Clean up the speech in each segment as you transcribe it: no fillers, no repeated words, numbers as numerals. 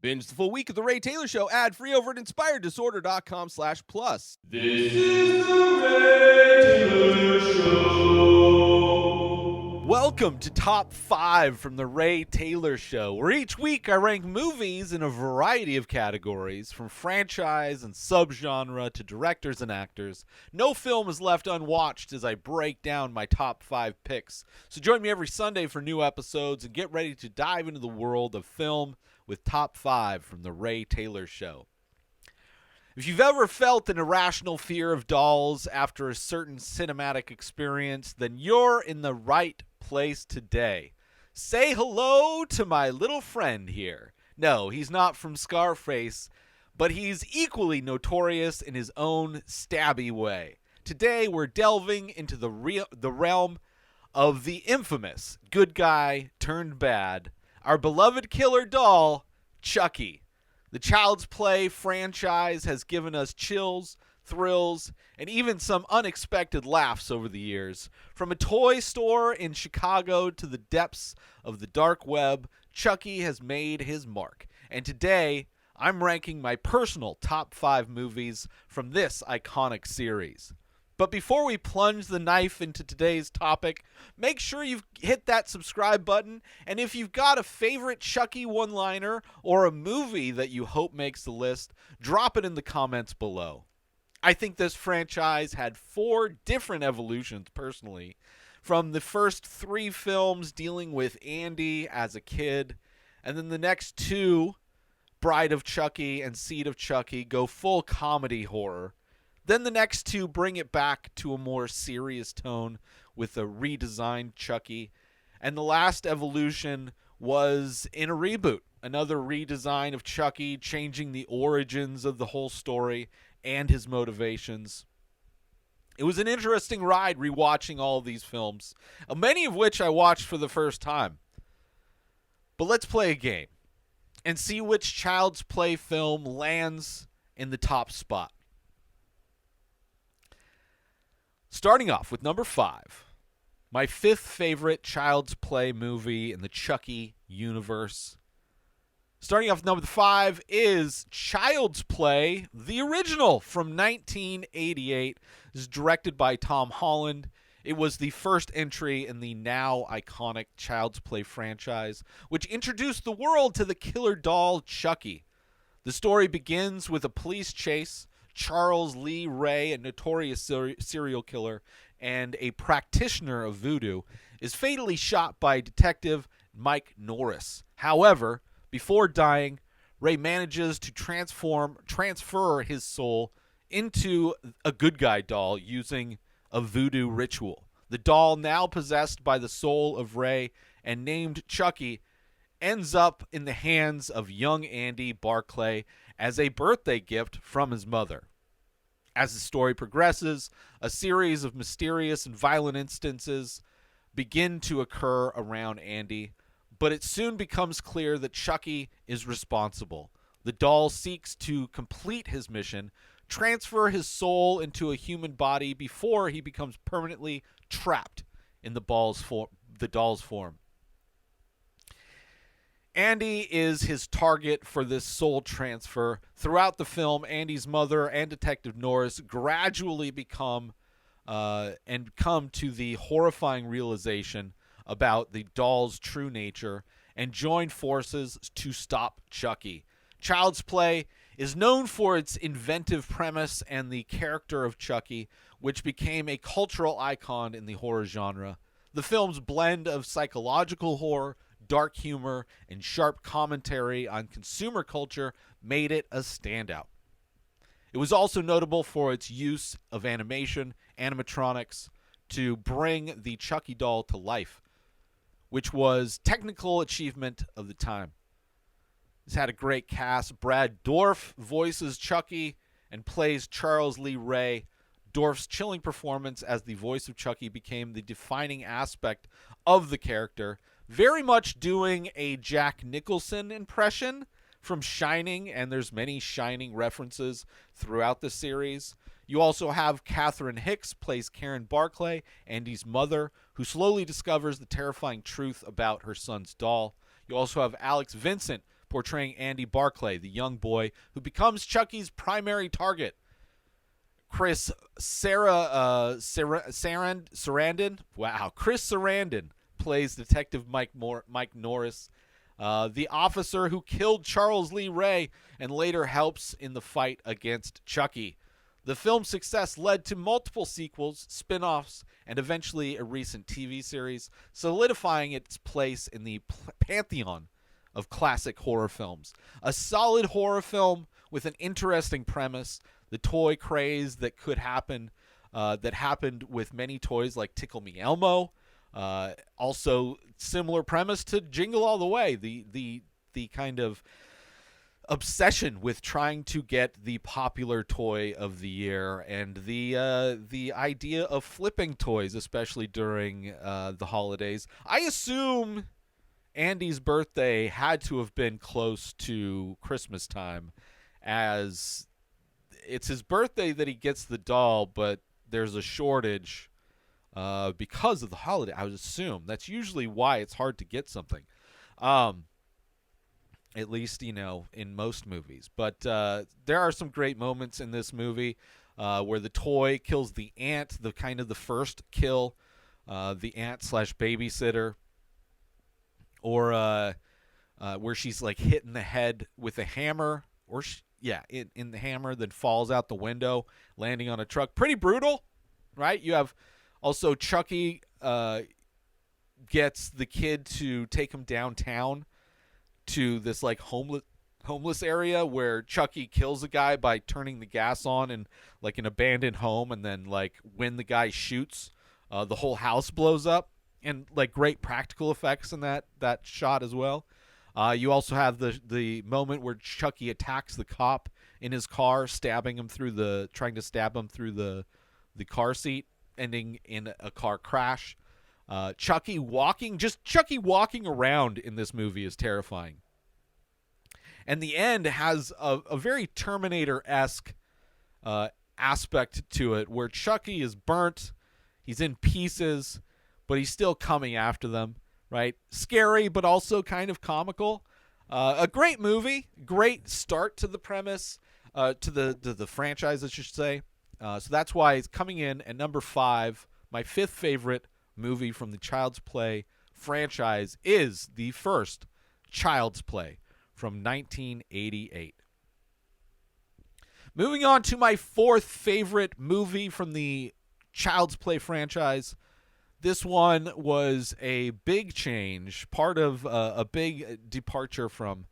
Binge the full week of The Ray Taylor Show ad-free over at inspireddisorder.com/plus. This is The Ray Taylor Show. Welcome to Top 5 from The Ray Taylor Show, where each week I rank movies in a variety of categories, from franchise and subgenre to directors and actors. No film is left unwatched as I break down my top 5 picks. So join me every Sunday for new episodes and get ready to dive into the world of film with Top 5 from The Ray Taylor Show. If you've ever felt an irrational fear of dolls after a certain cinematic experience, then you're in the right place today. Say hello to my little friend here. No, he's not from Scarface, but he's equally notorious in his own stabby way. Today we're delving into the realm of the infamous good guy turned bad, our beloved killer doll, Chucky. The Child's Play franchise has given us chills, thrills, and even some unexpected laughs over the years. From a toy store in Chicago to the depths of the dark web, Chucky has made his mark. And today, I'm ranking my personal top 5 movies from this iconic series. But before we plunge the knife into today's topic, make sure you've hit that subscribe button, and if you've got a favorite Chucky one-liner or a movie that you hope makes the list, drop it in the comments below. I think this franchise had 4 different evolutions personally, from the first 3 films dealing with Andy as a kid, and then the next 2, Bride of Chucky and Seed of Chucky, go full comedy horror. Then the next 2 bring it back to a more serious tone with a redesigned Chucky. And the last evolution was in a reboot, another redesign of Chucky, changing the origins of the whole story and his motivations. It was an interesting ride rewatching all of these films, many of which I watched for the first time. But let's play a game and see which Child's Play film lands in the top spot. Starting off with number 5, my 5th favorite Child's Play movie in the Chucky universe. Starting off with number 5 is Child's Play, the original from 1988. This is directed by Tom Holland. It was the first entry in the now iconic Child's Play franchise, which introduced the world to the killer doll Chucky. The story begins with a police chase. Charles Lee Ray, a notorious serial killer and a practitioner of voodoo, is fatally shot by Detective Mike Norris. However, before dying, Ray manages to transfer his soul into a good guy doll using a voodoo ritual. The doll, now possessed by the soul of Ray and named Chucky, ends up in the hands of young Andy Barclay as a birthday gift from his mother. As the story progresses, a series of mysterious and violent instances begin to occur around Andy, but it soon becomes clear that Chucky is responsible. The doll seeks to complete his mission, transfer his soul into a human body before he becomes permanently trapped in the doll's form. Andy is his target for this soul transfer. Throughout the film, Andy's mother and Detective Norris gradually come to the horrifying realization about the doll's true nature and join forces to stop Chucky. Child's Play is known for its inventive premise and the character of Chucky, which became a cultural icon in the horror genre. The film's blend of psychological horror, dark humor, and sharp commentary on consumer culture made it a standout. It was also notable for its use of animatronics, to bring the Chucky doll to life, which was technical achievement of the time. This had a great cast. Brad Dourif voices Chucky and plays Charles Lee Ray. Dourif's chilling performance as the voice of Chucky became the defining aspect of the character, very much doing a Jack Nicholson impression from Shining, and there's many Shining references throughout the series. You also have Catherine Hicks plays Karen Barclay, Andy's mother, who slowly discovers the terrifying truth about her son's doll. You also have Alex Vincent portraying Andy Barclay, the young boy who becomes Chucky's primary target. Chris Sarandon. Wow, Chris Sarandon plays Detective Mike Norris, the officer who killed Charles Lee Ray and later helps in the fight against Chucky. The film's success led to multiple sequels, spin-offs, and eventually a recent TV series, solidifying its place in the pantheon of classic horror films. A solid horror film with an interesting premise, the toy craze that could happen, that happened with many toys like Tickle Me Elmo. Also, similar premise to Jingle All the Way, the kind of obsession with trying to get the popular toy of the year, and the idea of flipping toys, especially during the holidays. I assume Andy's birthday had to have been close to Christmas time, as it's his birthday that he gets the doll, but there's a shortage because of the holiday. I would assume that's usually why it's hard to get something. At least, in most movies. But there are some great moments in this movie where the toy kills the ant, the first kill, the ant / babysitter, or where she's like hit in the head with a hammer, or in the hammer, then falls out the window, landing on a truck. Pretty brutal, right? You have also Chucky gets the kid to take him downtown to this like homeless area where Chucky kills a guy by turning the gas on in like an abandoned home, and then like when the guy shoots, the whole house blows up, and like great practical effects in that shot as well. You also have the moment where Chucky attacks the cop in his car, trying to stab him through the car seat, ending in a car crash. Chucky walking around in this movie is terrifying. And the end has a very Terminator-esque aspect to it, where Chucky is burnt, he's in pieces, but he's still coming after them, right? Scary, but also kind of comical. A great movie, great start to the premise, to the franchise, I should say. So that's why it's coming in at number 5. My 5th favorite movie from the Child's Play franchise is the first Child's Play from 1988. Moving on to my 4th favorite movie from the Child's Play franchise. This one was a big change, part of a big departure from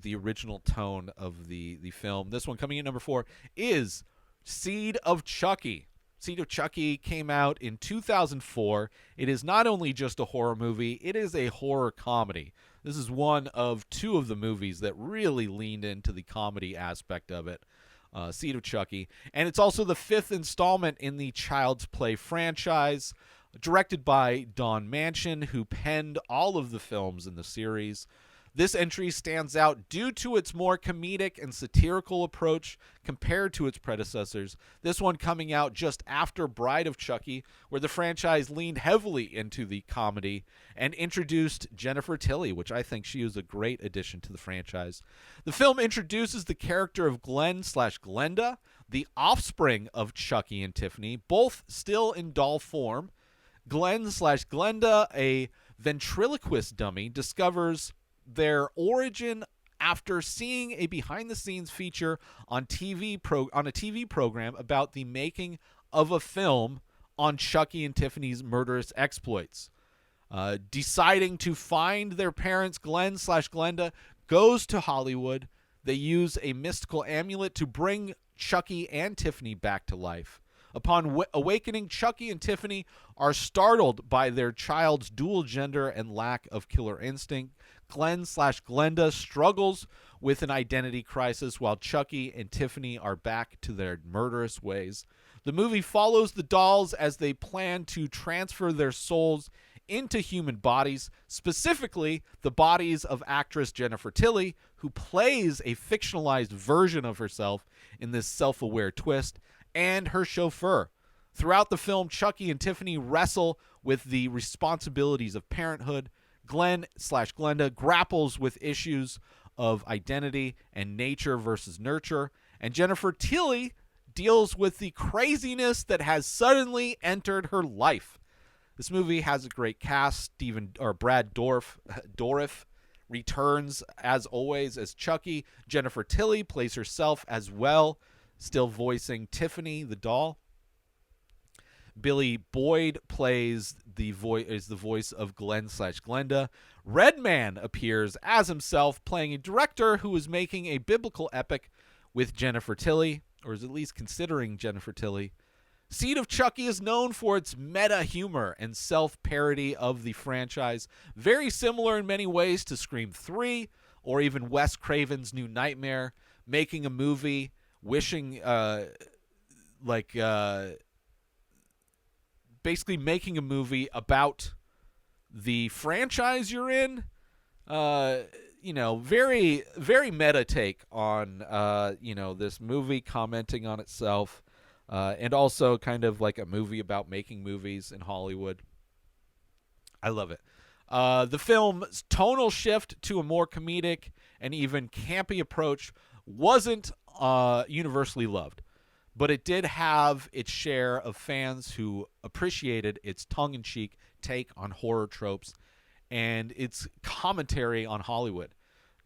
the original tone of the film. This one, coming in number 4, is Seed of Chucky. Seed of Chucky came out in 2004. It is not only just a horror movie, it is a horror comedy. This is one of 2 of the movies that really leaned into the comedy aspect of it. Seed of Chucky. And it's also the 5th installment in the Child's Play franchise, directed by Don Manchin, who penned all of the films in the series. This entry stands out due to its more comedic and satirical approach compared to its predecessors, this one coming out just after Bride of Chucky, where the franchise leaned heavily into the comedy and introduced Jennifer Tilly, which I think she was a great addition to the franchise. The film introduces the character of Glenn/Glenda, the offspring of Chucky and Tiffany, both still in doll form. Glenn/Glenda, a ventriloquist dummy, discovers their origin after seeing a behind-the-scenes feature on a TV program about the making of a film on Chucky and Tiffany's murderous exploits. Deciding to find their parents, Glenn/Glenda goes to Hollywood. They use a mystical amulet to bring Chucky and Tiffany back to life. Upon awakening, Chucky and Tiffany are startled by their child's dual gender and lack of killer instinct. Glenn/Glenda struggles with an identity crisis, while Chucky and Tiffany are back to their murderous ways. The movie follows the dolls as they plan to transfer their souls into human bodies, specifically the bodies of actress Jennifer Tilly, who plays a fictionalized version of herself in this self-aware twist, and her chauffeur. Throughout the film, Chucky and Tiffany wrestle with the responsibilities of parenthood. Glenn/Glenda grapples with issues of identity and nature versus nurture. And Jennifer Tilly deals with the craziness that has suddenly entered her life. This movie has a great cast. Brad Dourif returns as always as Chucky. Jennifer Tilly plays herself as well, still voicing Tiffany the doll. Billy Boyd is the voice of Glenn/Glenda. Redman appears as himself, playing a director who is making a biblical epic with Jennifer Tilly, or is at least considering Jennifer Tilly. Seed of Chucky is known for its meta humor and self-parody of the franchise, very similar in many ways to Scream 3 or even Wes Craven's New Nightmare, making a movie, basically making a movie about the franchise you're in. Very, very meta take on, this movie, commenting on itself, and also kind of like a movie about making movies in Hollywood. I love it. The film's tonal shift to a more comedic and even campy approach wasn't universally loved, but it did have its share of fans who appreciated its tongue-in-cheek take on horror tropes and its commentary on Hollywood.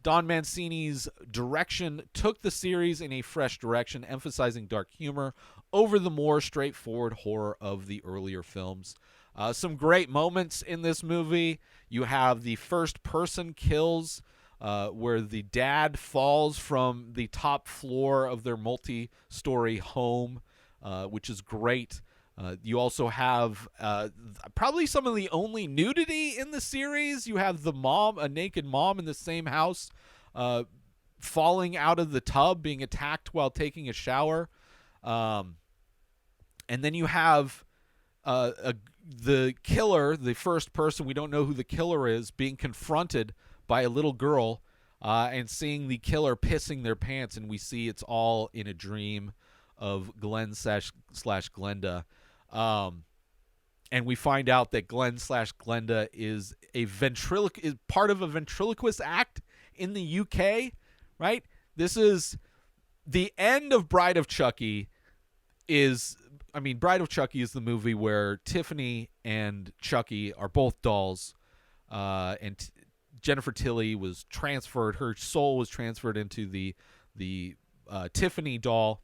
Don Mancini's direction took the series in a fresh direction, emphasizing dark humor over the more straightforward horror of the earlier films. Some great moments in this movie. You have the first-person kills, where the dad falls from the top floor of their multi-story home, which is great. You also have probably some of the only nudity in the series. You have a naked mom in the same house, falling out of the tub, being attacked while taking a shower. And then you have the killer, the first person, we don't know who the killer is, being confronted by a little girl and seeing the killer pissing their pants, and we see it's all in a dream of Glenn/Glenda. And we find out that Glenn/Glenda is is part of a ventriloquist act in the UK, right? This is the end of Bride of Chucky. Bride of Chucky is the movie where Tiffany and Chucky are both dolls, and Jennifer Tilly was transferred. Her soul was transferred into the Tiffany doll,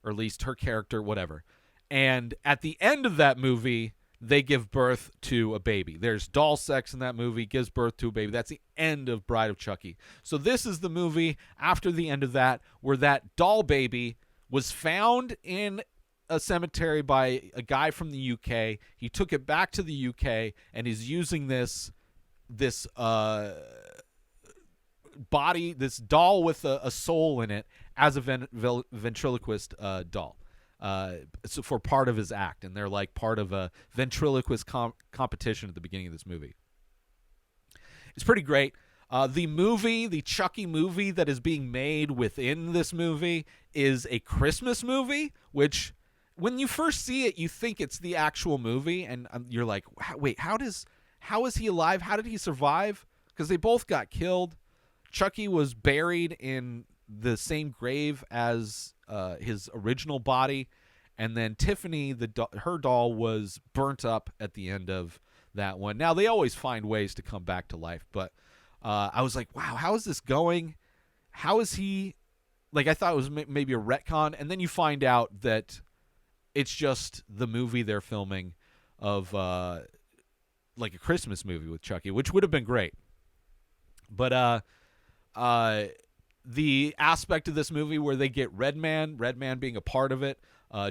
or at least her character, whatever. And at the end of that movie, they give birth to a baby. There's doll sex in that movie, gives birth to a baby. That's the end of Bride of Chucky. So this is the movie after the end of that, where that doll baby was found in a cemetery by a guy from the UK. He took it back to the UK and is using this body, this doll with a soul in it, as a ventriloquist doll. So for part of his act, and they're like part of a ventriloquist competition at the beginning of this movie. It's pretty great. The Chucky movie that is being made within this movie is a Christmas movie, which when you first see it, you think it's the actual movie, and you're like, wait, how is he alive? How did he survive? Because they both got killed. Chucky was buried in the same grave as his original body, and then Tiffany, her doll, was burnt up at the end of that one. Now, they always find ways to come back to life, but I was like, wow, how is this going? How is he... I thought it was maybe a retcon, and then you find out that it's just the movie they're filming of a Christmas movie with Chucky, which would have been great. But the aspect of this movie where they get Redman being a part of it,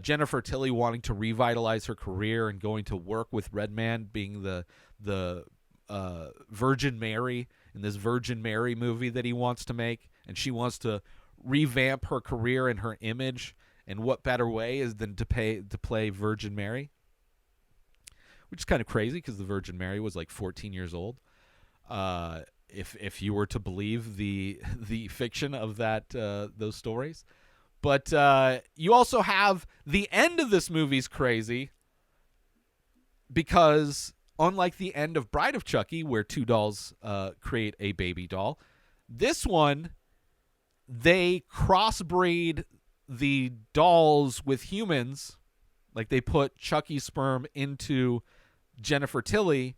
Jennifer Tilly wanting to revitalize her career and going to work with Redman, being the Virgin Mary in this Virgin Mary movie that he wants to make, and she wants to revamp her career and her image, and what better way is than to play Virgin Mary, which is kind of crazy because the Virgin Mary was 14 years old. If you were to believe the fiction of those stories. But you also have the end of this movie's crazy, because unlike the end of Bride of Chucky, where two dolls create a baby doll, This one, they crossbreed the dolls with humans. Like, they put Chucky's sperm into Jennifer Tilly,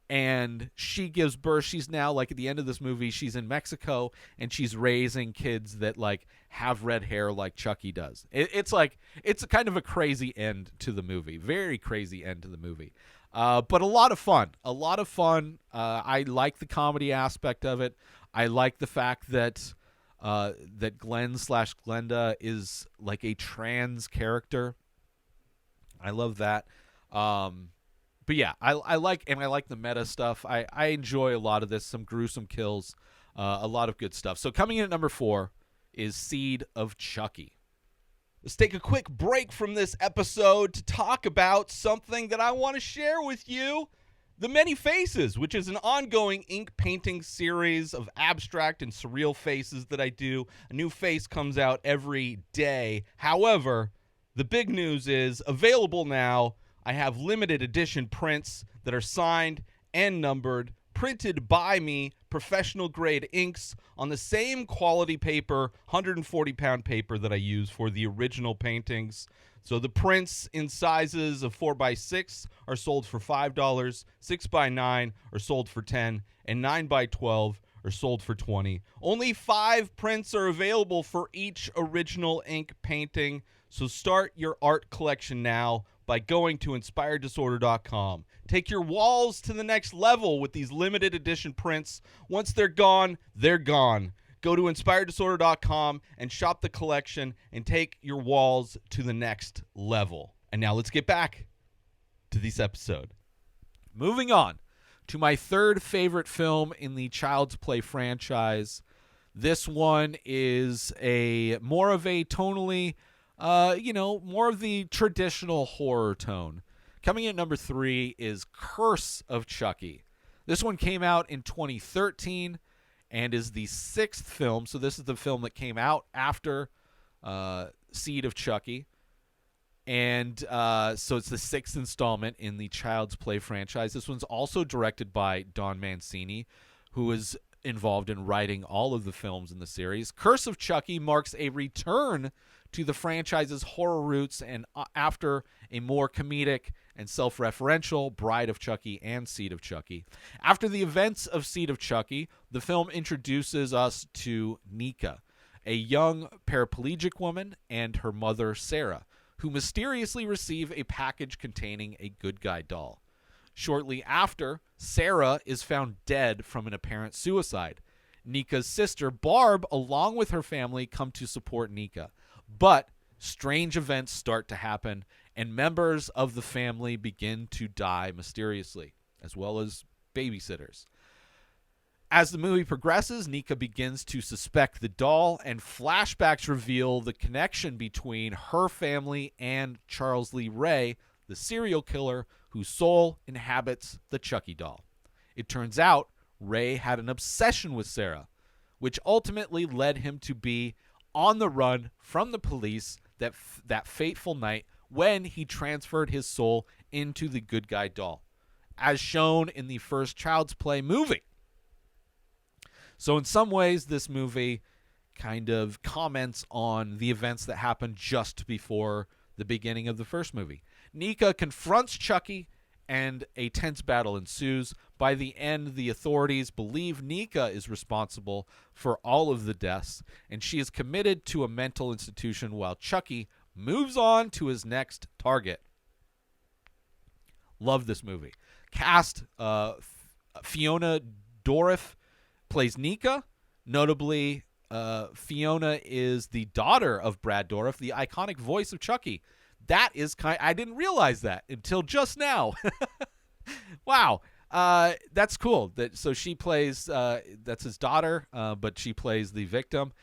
and she gives birth. She's now, like, at the end of this movie, she's in Mexico, and she's raising kids that, like, have red hair like Chucky does. It's a kind of a crazy end to the movie. Very crazy end to the movie. But a lot of fun. I like the comedy aspect of it. I like the fact that that Glenn/Glenda is like a trans character. I love that. But yeah, I like the meta stuff. I enjoy a lot of this. Some gruesome kills, a lot of good stuff. So coming in at number 4 is Seed of Chucky. Let's take a quick break from this episode to talk about something that I want to share with you. The Many Faces, which is an ongoing ink painting series of abstract and surreal faces that I do. A new face comes out every day. However, the big news is available now. I have limited edition prints that are signed and numbered, printed by me, professional grade inks on the same quality paper, 140-pound paper that I use for the original paintings. So the prints in sizes of 4x6 are sold for $5, 6x9 are sold for $10, and 9x12 are sold for $20. Only 5 prints are available for each original ink painting, so start your art collection now by going to inspireddisorder.com. Take your walls to the next level with these limited edition prints. Once they're gone, they're gone. Go to inspireddisorder.com and shop the collection and take your walls to the next level. And now let's get back to this episode. Moving on to my third favorite film in the Child's Play franchise. This one is more of a tonally, more of the traditional horror tone. Coming in at number 3 is Curse of Chucky. This one came out in 2013 and is the 6th film. So this is the film that came out after Seed of Chucky. And so it's the 6th installment in the Child's Play franchise. This one's also directed by Don Mancini, who is involved in writing all of the films in the series. Curse of Chucky marks a return to the franchise's horror roots, and after a more comedic and self-referential Bride of Chucky and Seed of Chucky. After the events of Seed of Chucky, the film introduces us to Nika, a young paraplegic woman, and her mother, Sarah, who mysteriously receive a package containing a good guy doll. Shortly after, Sarah is found dead from an apparent suicide. Nika's sister, Barb, along with her family, come to support Nika. But strange events start to happen, and members of the family begin to die mysteriously, as well as babysitters. As the movie progresses, Nika begins to suspect the doll, and flashbacks reveal the connection between her family and Charles Lee Ray, the serial killer whose soul inhabits the Chucky doll. It turns out Ray had an obsession with Sarah, which ultimately led him to be on the run from the police that fateful night when he transferred his soul into the good guy doll, as shown in the first Child's Play movie. So in some ways, this movie kind of comments on the events that happened just before the beginning of the first movie. Nika confronts Chucky, and a tense battle ensues. By the end, the authorities believe Nika is responsible for all of the deaths, and she is committed to a mental institution while Chucky moves on to his next target. Love this movie. Cast, Fiona Dourif plays Nika. Notably, Fiona is the daughter of Brad Dourif, the iconic voice of Chucky. That is I didn't realize that until just now. Wow. That's cool. So she plays, that's his daughter, but she plays the victim.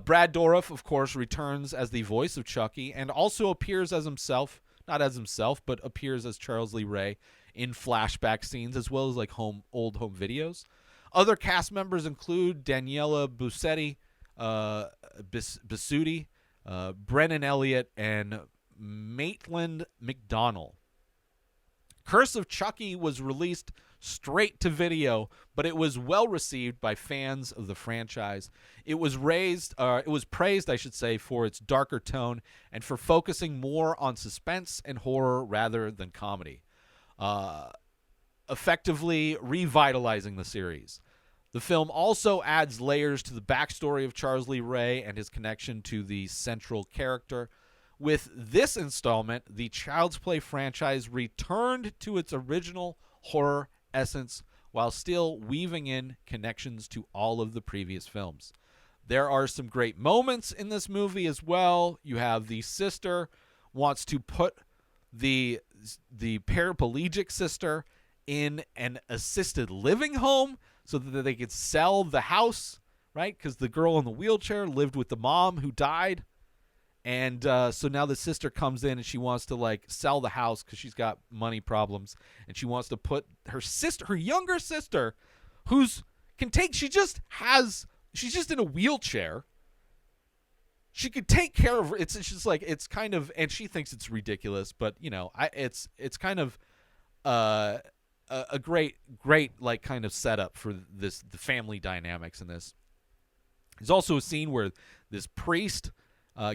Brad Dourif, of course, returns as the voice of Chucky and also appears as himself, not as himself, but appears as Charles Lee Ray in flashback scenes as well as like old home videos. Other cast members include Daniela Bussetti, Bisutti, Brennan Elliott, and Maitland McDonnell. Curse of Chucky was released straight to video, but it was well received by fans of the franchise. It was praised, I should say, for its darker tone and for focusing more on suspense and horror rather than comedy, effectively revitalizing the series. The film also adds layers to the backstory of Charles Lee Ray and his connection to the central character. With this installment, the Child's Play franchise returned to its original horror essence while still weaving in connections to all of the previous films. There are some great moments in this movie as well. You have the sister wants to put the paraplegic sister in an assisted living home so that they could sell the house, right? Because the girl in the wheelchair lived with the mom who died. And so now the sister comes in and she wants to like sell the house because she's got money problems. And she wants to put her younger sister, she's just in a wheelchair. She could take care of her. It's just like, it's kind of, and she thinks it's ridiculous, but you know, it's kind of a great like kind of setup for the family dynamics in this. There's also a scene where this priest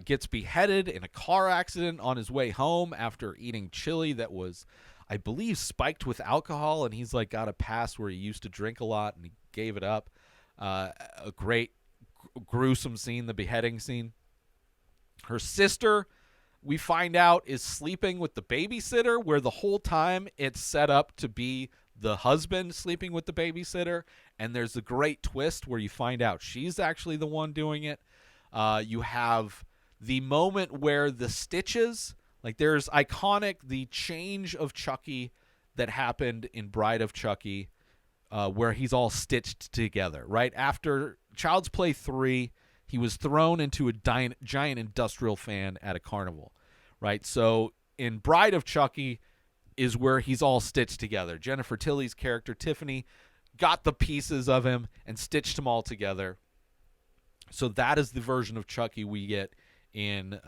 gets beheaded in a car accident on his way home after eating chili that was, I believe, spiked with alcohol, and he's like got a past where he used to drink a lot and he gave it up. A great gruesome scene, the beheading scene. Her sister, we find out, is sleeping with the babysitter, where the whole time it's set up to be the husband sleeping with the babysitter, and there's a great twist where you find out she's actually the one doing it. You have the moment where the stitches, like there's the change of Chucky that happened in Bride of Chucky, where he's all stitched together, right? After Child's Play 3, he was thrown into a giant industrial fan at a carnival, right? So in Bride of Chucky is where he's all stitched together. Jennifer Tilly's character, Tiffany, got the pieces of him and stitched them all together. So that is the version of Chucky we get in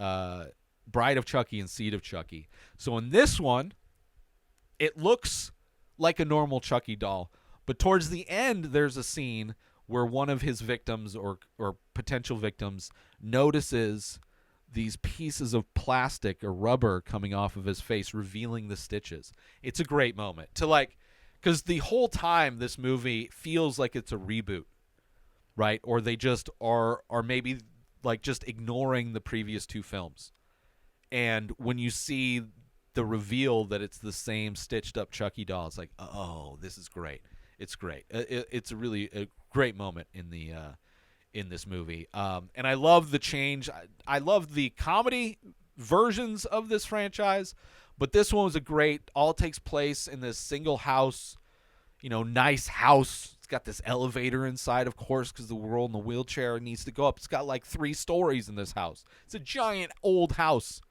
Bride of Chucky and Seed of Chucky. So in this one, it looks like a normal Chucky doll, but towards the end, there's a scene where one of his victims or potential victims notices these pieces of plastic or rubber coming off of his face, revealing the stitches. It's a great moment to like, because the whole time this movie feels like it's a reboot, right? Or they just are maybe like just ignoring the previous two films. And when you see the reveal that it's the same stitched up Chucky doll, it's like, oh, this is great. It's great. It's really a great moment in the in this movie. And I love the change. I love the comedy versions of this franchise, but this one was a great, all takes place in this single house, nice house. It's got this elevator inside, of course, because the girl in the wheelchair needs to go up. It's got like 3 stories in this house. It's a giant old house.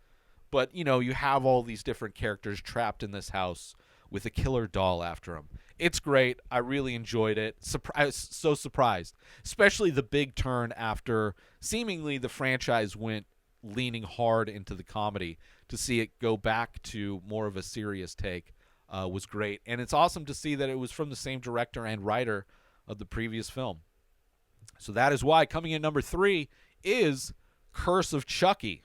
But, you have all these different characters trapped in this house with a killer doll after them. It's great. I really enjoyed it. I was so surprised, especially the big turn after seemingly the franchise went leaning hard into the comedy. To see it go back to more of a serious take was great. And it's awesome to see that it was from the same director and writer of the previous film. So that is why coming in number 3 is Curse of Chucky.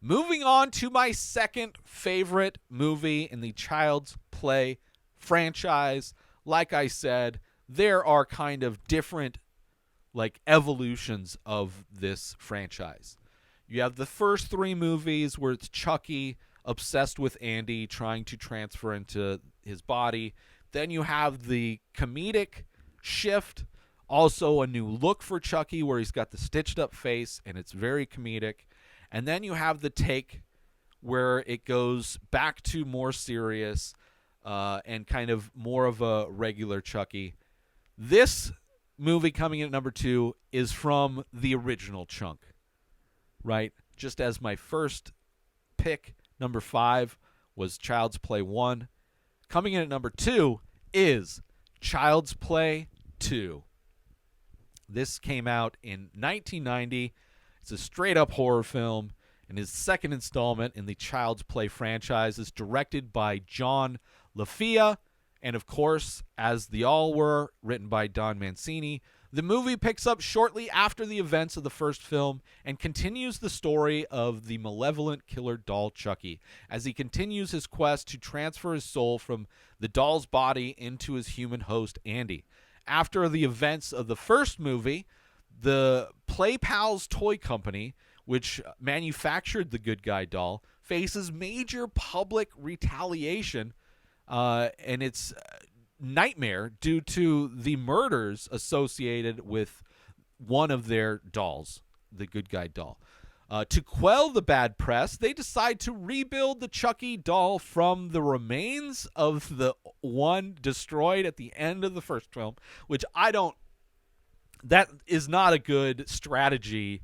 Moving on to my second favorite movie in the Child's Play franchise. Like I said, there are kind of different like evolutions of this franchise. You have the first 3 movies where it's Chucky obsessed with Andy, trying to transfer into his body. Then you have the comedic shift, also a new look for Chucky where he's got the stitched up face and it's very comedic. And then you have the take where it goes back to more serious and kind of more of a regular Chucky. This movie coming in at number 2 is from the original chunk, right? Just as my first pick, number 5, was Child's Play 1. Coming in at number 2 is Child's Play 2. This came out in 1990. It's a straight-up horror film, and his second installment in the Child's Play franchise is directed by John LaFia And of course, as the all were, written by Don Mancini, the movie picks up shortly after the events of the first film and continues the story of the malevolent killer doll Chucky as he continues his quest to transfer his soul from the doll's body into his human host, Andy. After the events of the first movie, the Play Pals toy company, which manufactured the good guy doll, faces major public retaliation and its nightmare due to the murders associated with one of their dolls, the good guy doll. To quell the bad press, they decide to rebuild the Chucky doll from the remains of the one destroyed at the end of the first film, which that is not a good strategy.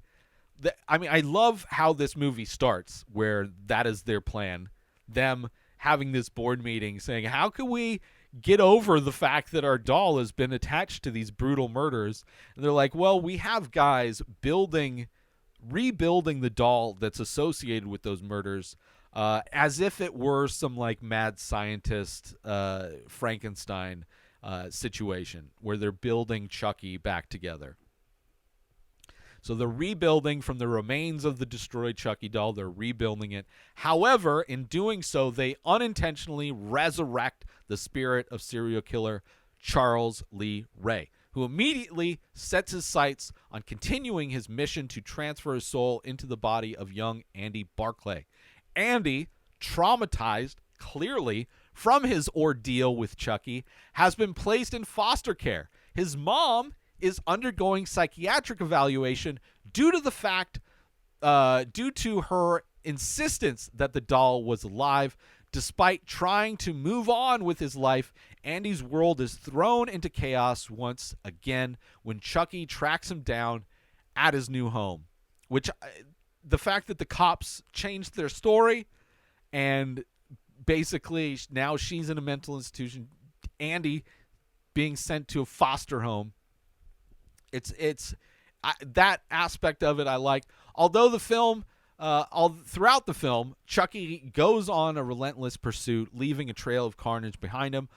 I love how this movie starts, where that is their plan. Them having this board meeting saying, how can we get over the fact that our doll has been attached to these brutal murders? And they're like, well, we have guys rebuilding the doll that's associated with those murders as if it were some like mad scientist Frankenstein situation where they're building Chucky back together. So they're rebuilding from the remains of the destroyed Chucky doll. They're rebuilding it. However, in doing so, they unintentionally resurrect the spirit of serial killer Charles Lee Ray, who immediately sets his sights on continuing his mission to transfer his soul into the body of young Andy Barclay. Andy, traumatized, clearly, from his ordeal with Chucky, has been placed in foster care. His mom is undergoing psychiatric evaluation due to her insistence that the doll was alive. Despite trying to move on with his life, Andy's world is thrown into chaos once again when Chucky tracks him down at his new home. Which, the fact that the cops changed their story and basically now she's in a mental institution, Andy being sent to a foster home, that aspect of it I like. Although the film, throughout the film, Chucky goes on a relentless pursuit, leaving a trail of carnage behind him,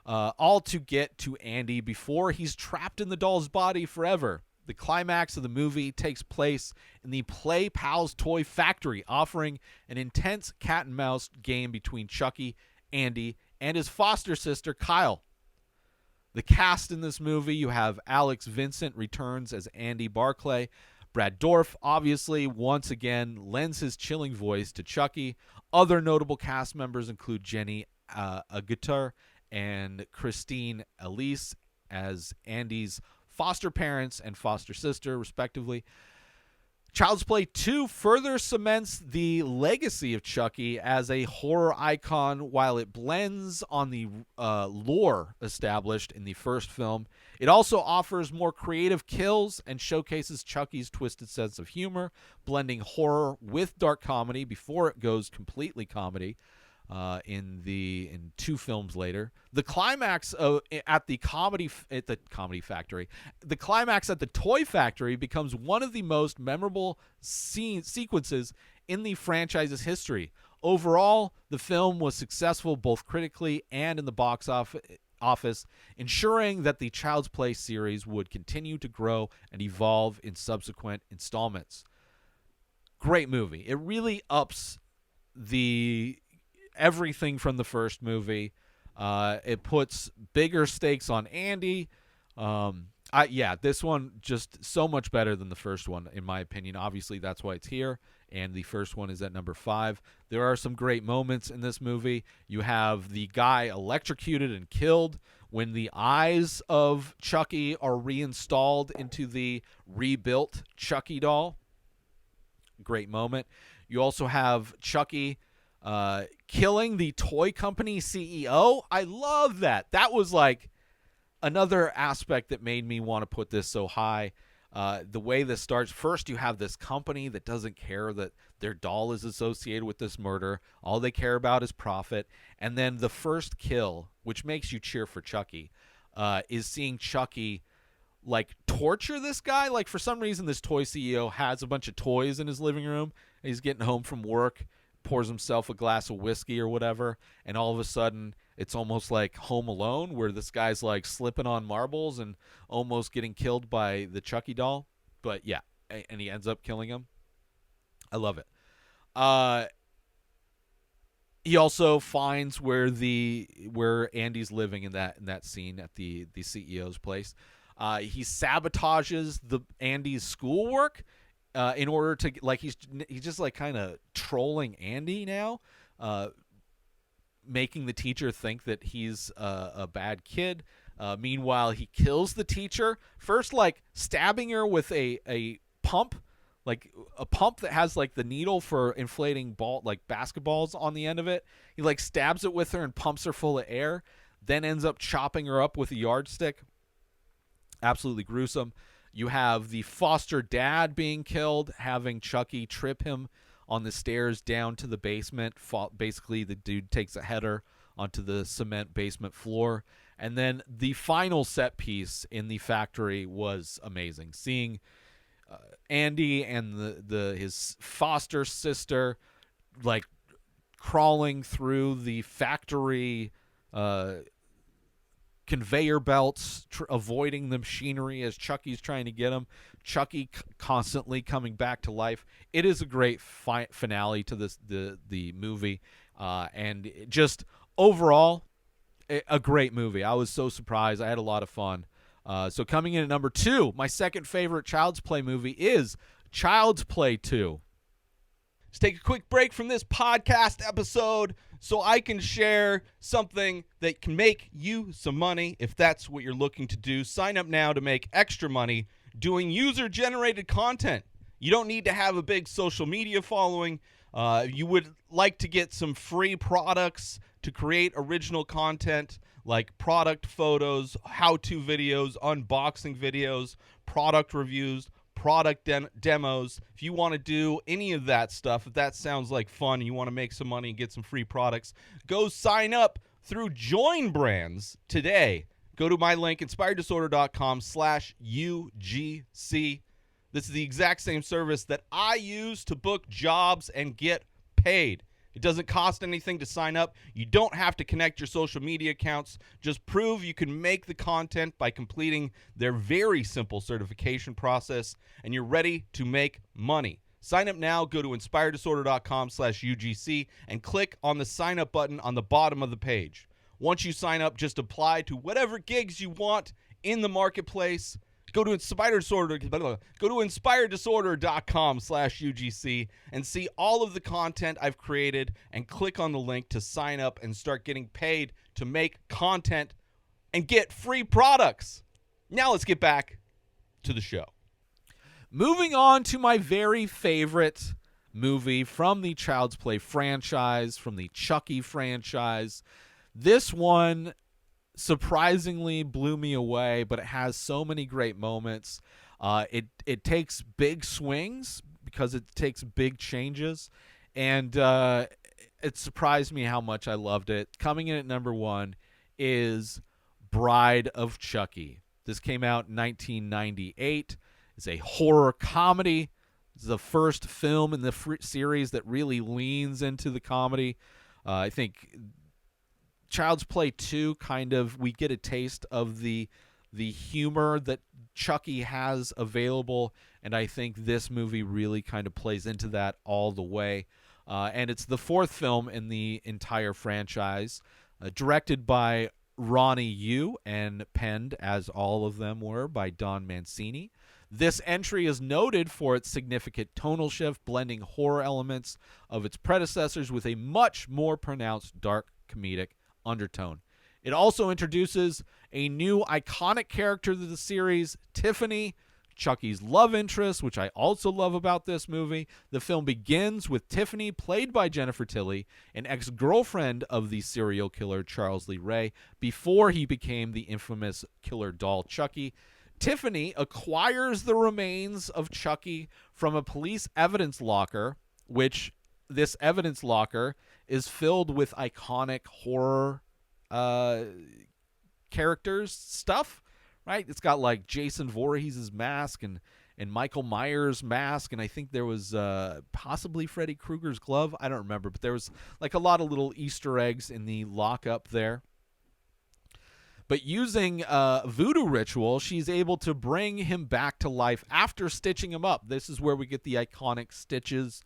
all to get to Andy before he's trapped in the doll's body forever. The climax of the movie takes place in the Play Pals toy factory, offering an intense cat and mouse game between Chucky, Andy, and his foster sister, Kyle. The cast in this movie, you have Alex Vincent returns as Andy Barclay. Brad Dourif, obviously, once again, lends his chilling voice to Chucky. Other notable cast members include Jenny Agutter and Christine Elise as Andy's foster parents and foster sister, respectively. Child's Play 2 further cements the legacy of Chucky as a horror icon while it blends on the lore established in the first film. It also offers more creative kills and showcases Chucky's twisted sense of humor, blending horror with dark comedy before it goes completely comedy in two films later. The climax at the comedy factory, the climax at the toy factory becomes one of the most memorable sequences in the franchise's history. Overall, the film was successful both critically and in the box office, ensuring that the Child's Play series would continue to grow and evolve in subsequent installments. Great movie. It really ups everything from the first movie. It puts bigger stakes on Andy. This one just so much better than the first one, in my opinion. Obviously, that's why it's here, and the first one is at number 5. There are some great moments in this movie. You have the guy electrocuted and killed when the eyes of Chucky are reinstalled into the rebuilt Chucky doll. Great moment. You also have Chucky killing the toy company CEO. I love that. That was like another aspect that made me want to put this so high. The way this starts, first you have this company that doesn't care that their doll is associated with this murder. All they care about is profit. And then the first kill, which makes you cheer for Chucky, is seeing Chucky like torture this guy. Like, for some reason, this toy CEO has a bunch of toys in his living room. And he's getting home from work, pours himself a glass of whiskey or whatever, and all of a sudden It's almost like Home Alone, where this guy's like slipping on marbles and almost getting killed by the Chucky doll. But yeah, and he ends up killing him. I love it. He also finds where Andy's living in that scene at the CEO's place. He sabotages Andy's schoolwork in order to, like, he's just like kind of trolling Andy now, making the teacher think that he's a bad kid. Meanwhile, he kills the teacher, first like stabbing her with a pump, like a pump that has like the needle for inflating basketballs on the end of it. He like stabs it with her and pumps her full of air, then ends up chopping her up with a yardstick. Absolutely gruesome. You have the foster dad being killed, having Chucky trip him on the stairs down to the basement. Basically, the dude takes a header onto the cement basement floor. And then the final set piece in the factory was amazing. Seeing Andy and his foster sister like crawling through the factory conveyor belts, avoiding the machinery as Chucky's trying to get him. Chucky constantly coming back to life. It is a great finale to the movie, and just overall a great movie. I was so surprised. I had a lot of fun. So coming in at number 2, my second favorite Child's Play movie is Child's Play 2. Let's take a quick break from this podcast episode so I can share something that can make you some money if that's what you're looking to do. Sign up now to make extra money doing user-generated content. You don't need to have a big social media following. You would like to get some free products to create original content like product photos, how-to videos, unboxing videos, product reviews, product demos. If you want to do any of that stuff, if that sounds like fun, and you want to make some money and get some free products, go sign up through Join Brands today. Go to my link, inspireddisorder.com/UGC. This is the exact same service that I use to book jobs and get paid. It doesn't cost anything to sign up. You don't have to connect your social media accounts. Just prove you can make the content by completing their very simple certification process, and you're ready to make money. Sign up now. Go to inspireddisorder.com/UGC and click on the sign up button on the bottom of the page. Once you sign up, just apply to whatever gigs you want in the marketplace. Go to inspireddisorder.com/UGC and see all of the content I've created, and click on the link to sign up and start getting paid to make content and get free products. Now let's get back to the show. Moving on to my very favorite movie from the Child's Play franchise, from the Chucky franchise. This one surprisingly blew me away, but it has so many great moments. It takes big swings because it takes big changes, and it surprised me how much I loved it. Coming in at number 1 is Bride of Chucky. This came out in 1998. It's a horror comedy. It's the first film in the series that really leans into the comedy. I think Child's Play 2 we get a taste of the humor that Chucky has available, and I think this movie really kind of plays into that all the way. And it's the 4th film in the entire franchise, directed by Ronnie Yu and penned, as all of them were, by Don Mancini. This entry is noted for its significant tonal shift, blending horror elements of its predecessors with a much more pronounced dark comedic undertone. It also introduces a new iconic character to the series, Tiffany, Chucky's love interest, which I also love about this movie. The film begins with Tiffany, played by Jennifer Tilly, an ex-girlfriend of the serial killer Charles Lee Ray, before he became the infamous killer doll Chucky. Tiffany acquires the remains of Chucky from a police evidence locker, which this evidence locker is filled with iconic horror characters stuff, right? It's got like Jason Voorhees' mask and Michael Myers' mask, and I think there was possibly Freddy Krueger's glove. I don't remember, but there was like a lot of little Easter eggs in the lockup there. But using voodoo ritual, she's able to bring him back to life after stitching him up. This is where we get the iconic stitches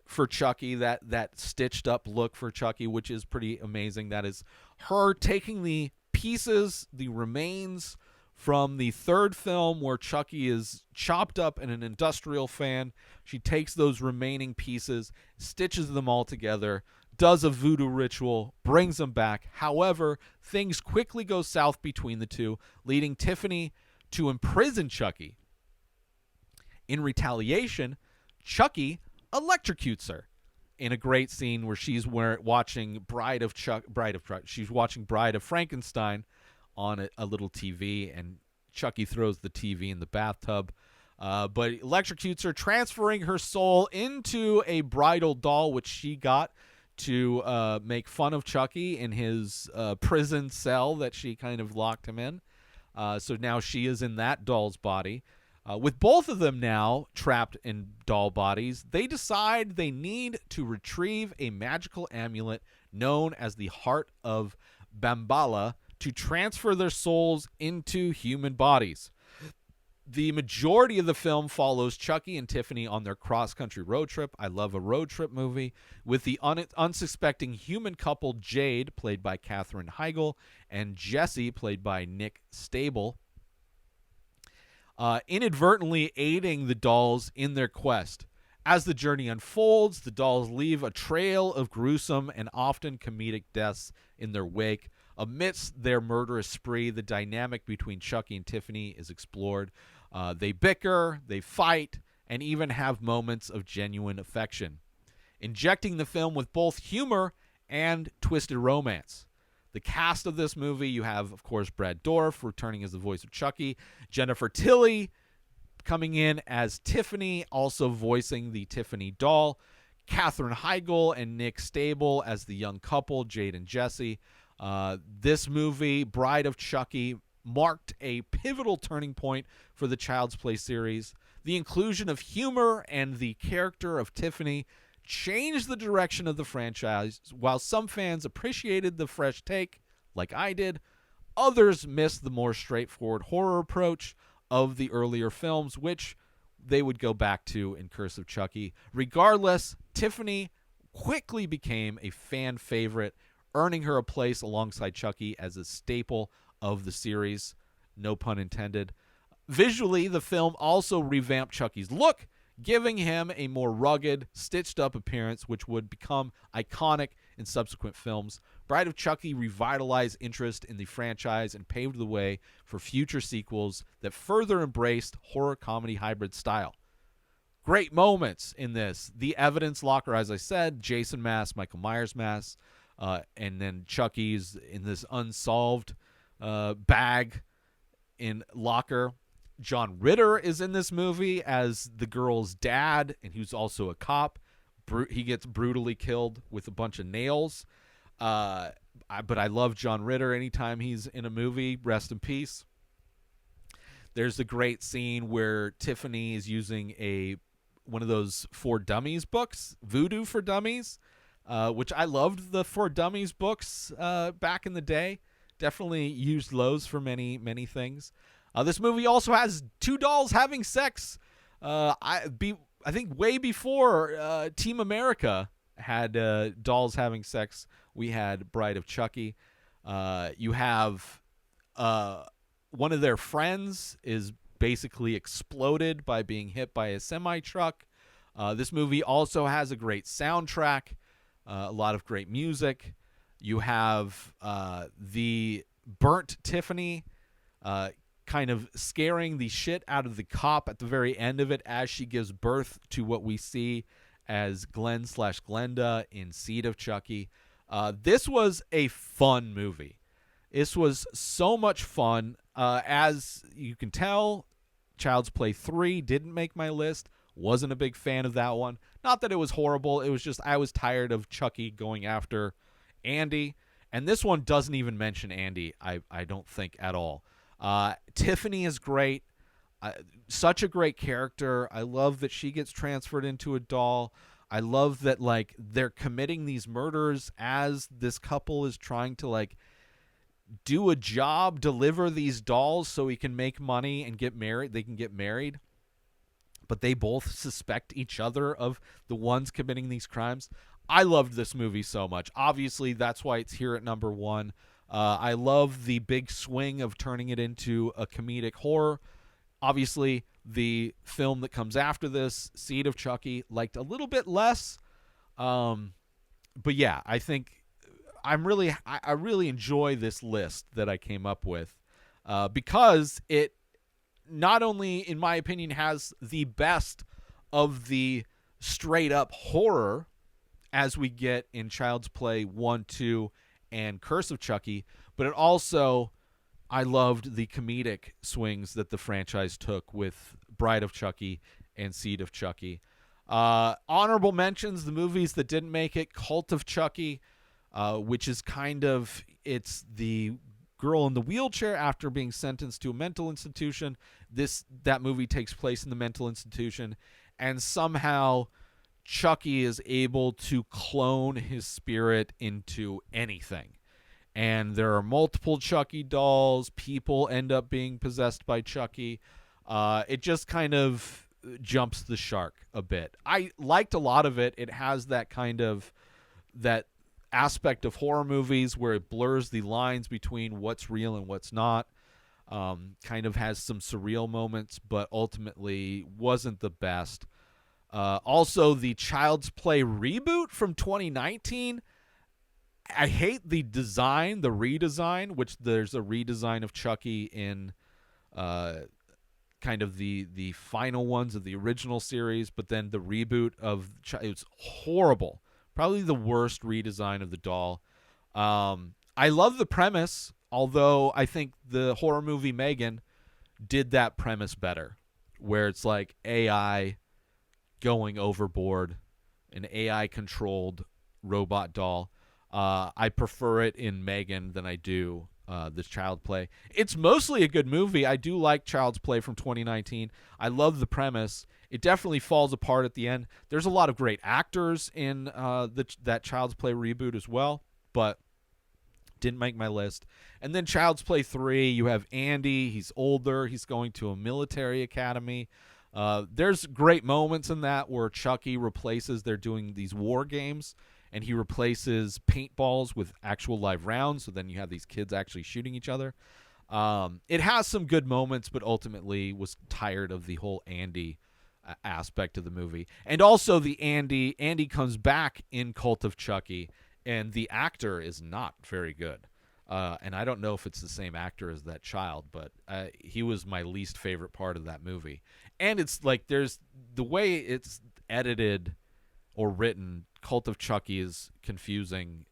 for Chucky, that stitched up look for Chucky, which is pretty amazing. That is her taking the pieces, the remains from the third film where Chucky is chopped up in an industrial fan. She takes those remaining pieces, stitches them all together, does a voodoo ritual, brings them back. However, things quickly go south between the two, leading Tiffany to imprison Chucky. In retaliation, Chucky electrocutes her in a great scene where she's watching Bride of Frankenstein on a little TV, and Chucky throws the TV in the bathtub. But electrocutes her, transferring her soul into a bridal doll, which she got to make fun of Chucky in his prison cell that she kind of locked him in. So now she is in that doll's body. With both of them now trapped in doll bodies, they decide they need to retrieve a magical amulet known as the Heart of Bambala to transfer their souls into human bodies. The majority of the film follows Chucky and Tiffany on their cross-country road trip. I love a road trip movie. With the unsuspecting human couple Jade, played by Katherine Heigl, and Jesse, played by Nick Stable, inadvertently aiding the dolls in their quest. As the journey unfolds, the dolls leave a trail of gruesome and often comedic deaths in their wake. Amidst their murderous spree, the dynamic between Chucky and Tiffany is explored. They bicker, they fight, and even have moments of genuine affection, injecting the film with both humor and twisted romance. The cast of this movie, you have, of course, Brad Dourif returning as the voice of Chucky, Jennifer Tilly coming in as Tiffany, also voicing the Tiffany doll, Katherine Heigl and Nick Stable as the young couple, Jade and Jesse. This movie, Bride of Chucky, marked a pivotal turning point for the Child's Play series. The inclusion of humor and the character of Tiffany changed the direction of the franchise. While some fans appreciated the fresh take, like I did, others missed the more straightforward horror approach of the earlier films, which they would go back to in Curse of Chucky. Regardless, Tiffany quickly became a fan favorite, earning her a place alongside Chucky as a staple of the series. No pun intended. Visually, the film also revamped Chucky's look, giving him a more rugged, stitched-up appearance, which would become iconic in subsequent films. Bride of Chucky revitalized interest in the franchise and paved the way for future sequels that further embraced horror-comedy hybrid style. Great moments in this. The evidence locker, as I said, Jason mask, Michael Myers mask, and then Chucky's in this unsolved bag in locker. John Ritter is in this movie as the girl's dad, and who's also a cop. He gets brutally killed with a bunch of nails. But I love John Ritter anytime he's in a movie. Rest in peace. There's a great scene where Tiffany is using one of those For Dummies books, Voodoo for Dummies, which I loved the For Dummies books back in the day. Definitely used those for many, many things. This movie also has two dolls having sex. I think way before Team America had dolls having sex, we had Bride of Chucky. You have one of their friends is basically exploded by being hit by a semi-truck. This movie also has a great soundtrack, a lot of great music. You have the burnt Tiffany kind of scaring the shit out of the cop at the very end of it as she gives birth to what we see as Glenn/Glenda in Seed of Chucky. This was a fun movie. This was so much fun. As you can tell, Child's Play 3 didn't make my list. Wasn't a big fan of that one. Not that it was horrible. It was just I was tired of Chucky going after Andy. And this one doesn't even mention Andy, I don't think, at all. Tiffany is great. Such a great character. I love that she gets transferred into a doll. I love that, like, they're committing these murders as this couple is trying to, like, do a job, deliver these dolls so he can make money and get married. They can get married, but they both suspect each other of the ones committing these crimes. I loved this movie so much. Obviously, that's why it's here at number 1. I love the big swing of turning it into a comedic horror. Obviously, the film that comes after this, Seed of Chucky, liked a little bit less. But yeah, I think I really enjoy this list that I came up with because it not only, in my opinion, has the best of the straight-up horror as we get in Child's Play 1, 2, and Curse of Chucky, but it also, I loved the comedic swings that the franchise took with Bride of Chucky and Seed of Chucky. Honorable mentions, the movies that didn't make it: Cult of Chucky, which is it's the girl in the wheelchair after being sentenced to a mental institution. That movie takes place in the mental institution, and somehow Chucky is able to clone his spirit into anything. And there are multiple Chucky dolls. People end up being possessed by Chucky. It just kind of jumps the shark a bit. I liked a lot of it. It has that aspect of horror movies where it blurs the lines between what's real and what's not. Kind of has some surreal moments, but ultimately wasn't the best. Also, the Child's Play reboot from 2019. I hate the design, the redesign, which there's a redesign of Chucky in kind of the final ones of the original series, but then the reboot of it's horrible. Probably the worst redesign of the doll. I love the premise, although I think the horror movie Megan did that premise better, where it's like AI going overboard, an AI-controlled robot doll. I prefer it in Megan than I do this Child Play. It's mostly a good movie. I do like Child's Play from 2019. I love the premise. It definitely falls apart at the end. There's a lot of great actors in that Child's Play reboot as well, but didn't make my list. And then Child's Play 3, you have Andy. He's older. He's going to a military academy. There's great moments in that where Chucky they're doing these war games, and he replaces paintballs with actual live rounds, so then you have these kids actually shooting each other. It has some good moments, but ultimately was tired of the whole Andy aspect of the movie. And also the Andy comes back in Cult of Chucky, and the actor is not very good. And I don't know if it's the same actor as that child, but he was my least favorite part of that movie. And it's like there's the way it's edited or written, Cult of Chucky is confusing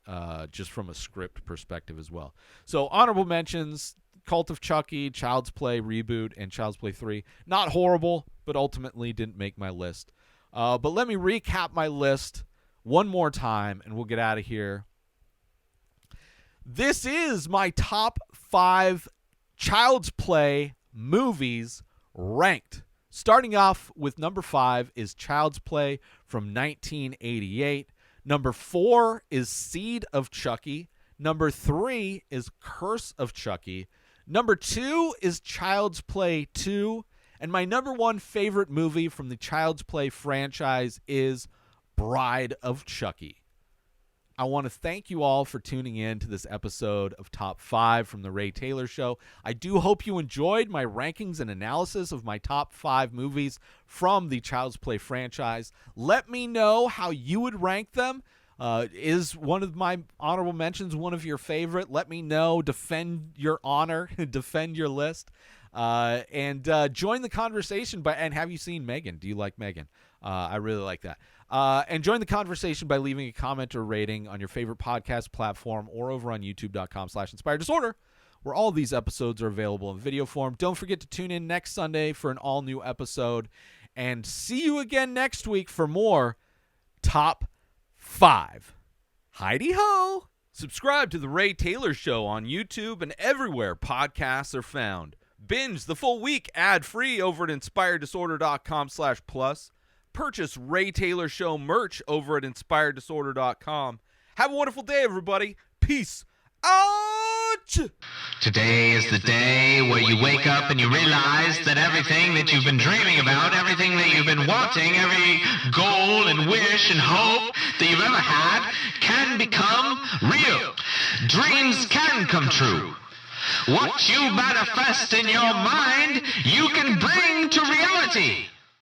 just from a script perspective as well. So honorable mentions: Cult of Chucky, Child's Play reboot, and Child's Play 3. Not horrible, but ultimately didn't make my list. But let me recap my list one more time, and we'll get out of here. This is my top 5 Child's Play movies ranked. Starting off with number 5 is Child's Play from 1988. Number 4 is Seed of Chucky. Number 3 is Curse of Chucky. Number 2 is Child's Play 2. And my number 1 favorite movie from the Child's Play franchise is Bride of Chucky. I want to thank you all for tuning in to this episode of Top 5 from The Ray Taylor Show. I do hope you enjoyed my rankings and analysis of my top 5 movies from the Child's Play franchise. Let me know how you would rank them. Is one of my honorable mentions one of your favorite? Let me know. Defend your honor. Defend your list. And join the conversation. And have you seen Megan? Do you like Megan? I really like that. And join the conversation by leaving a comment or rating on your favorite podcast platform or over on youtube.com/inspireddisorder, where all these episodes are available in video form. Don't forget to tune in next Sunday for an all-new episode. And see you again next week for more Top 5. Heidi-ho! Subscribe to The Ray Taylor Show on YouTube and everywhere podcasts are found. Binge the full week ad-free over at inspireddisorder.com/plus. Purchase Ray Taylor Show merch over at inspireddisorder.com. Have a wonderful day, everybody. Peace out. Watch! Today is the day where you wake up and you realize that everything that you've been dreaming about, everything that you've been wanting, every goal and wish and hope that you've ever had can become real. Dreams can come true. What you manifest in your mind, you can bring to reality.